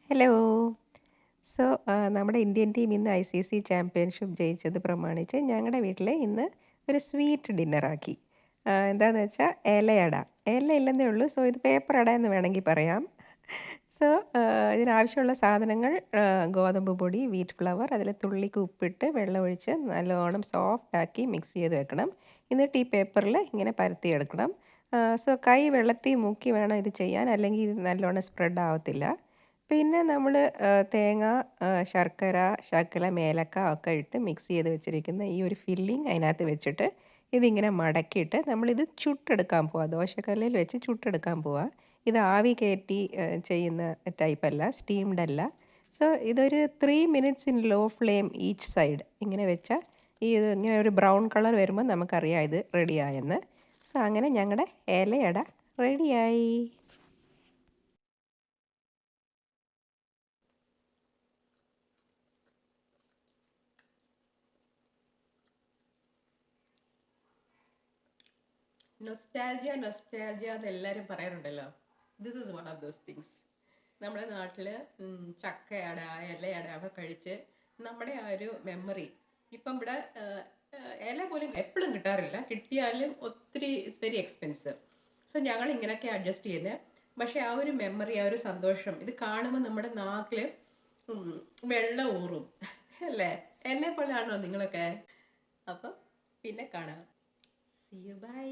Hello. So, നമ്മുടെ Indian team ഇന്ന് ICC championship ജയിച്ചത് പ്രമാണിച്ച് ഞങ്ങളുടെ വീട്ടിൽ ഇന്ന് ഒരു സ്വീറ്റ് ഡിന്നറാക്കി. എന്താന്ന് വെച്ചാൽ ഇലയട. ഇലയില്ലെന്നേ ഉള്ളൂ. സോ, ഇത് പേപ്പർ അട എന്ന് വേണമെങ്കിൽ പറയാം. സോ, ഇതിനാവശ്യമുള്ള സാധനങ്ങൾ ഗോതമ്പ് പൊടി, വീറ്റ് ഫ്ലവർ, അതിൽ തുള്ളിക്ക് ഉപ്പിട്ട് വെള്ളമൊഴിച്ച് നല്ലോണം സോഫ്റ്റാക്കി മിക്സ് ചെയ്ത് വെക്കണം. എന്നിട്ട് ഈ പേപ്പറിൽ ഇങ്ങനെ പരത്തിയെടുക്കണം. സോ, കൈ വെള്ളത്തിൽ മുക്കി വേണം ഇത് ചെയ്യാൻ, അല്ലെങ്കിൽ ഇത് നല്ലോണം സ്പ്രെഡ് ആവത്തില്ല. പിന്നെ നമ്മൾ തേങ്ങ, ശർക്കര, ശകലം ഏലക്ക ഒക്കെ ഇട്ട് മിക്സ് ചെയ്ത് വെച്ചിരിക്കുന്ന ഈ ഒരു ഫില്ലിങ് അതിനകത്ത് വെച്ചിട്ട് ഇതിങ്ങനെ മടക്കിയിട്ട് നമ്മളിത് ചുട്ടെടുക്കാൻ പോവാ. ദോശക്കല്ലിൽ വെച്ച് ചുട്ടെടുക്കാൻ പോവാ. ഇത് ആവി കയറ്റി ചെയ്യുന്ന ടൈപ്പല്ല, സ്റ്റീംഡ് അല്ല. സോ, ഇതൊരു 3 minutes in law flame each side ഇങ്ങനെ വെച്ചാൽ ഇത് ഇങ്ങനെ ഒരു ബ്രൗൺ കളർ വരുമ്പോൾ നമുക്കറിയാം ഇത് റെഡിയായെന്ന്. സോ, അങ്ങനെ ഞങ്ങളുടെ ഇലയട റെഡിയായി. നൊസ്റ്റാൾജിയ എന്ന് എല്ലാവരും പറയാറുണ്ടല്ലോ. This is one of those things. നമ്മുടെ നാട്ടിൽ ചക്കയട, ഇലയട ഒക്കെ കഴിച്ച് നമ്മുടെ ആ ഒരു മെമ്മറി ഇപ്പം ഇവിടെ ഇല പോലും എപ്പോഴും കിട്ടാറില്ല. കിട്ടിയാലും ഒത്തിരി ഇറ്റ്സ് വെരി എക്സ്പെൻസീവ്. സോ ഞങ്ങൾ ഇങ്ങനെയൊക്കെ അഡ്ജസ്റ്റ് ചെയ്യുന്നത്. പക്ഷെ ആ ഒരു മെമ്മറി, ആ ഒരു സന്തോഷം ഇത് കാണുമ്പോൾ നമ്മുടെ നാക്കിൽ വെള്ളം ഊറും. അല്ലേ? എന്നെ പോലെയാണോ നിങ്ങളൊക്കെ? അപ്പം പിന്നെ കാണാം. See you, bye.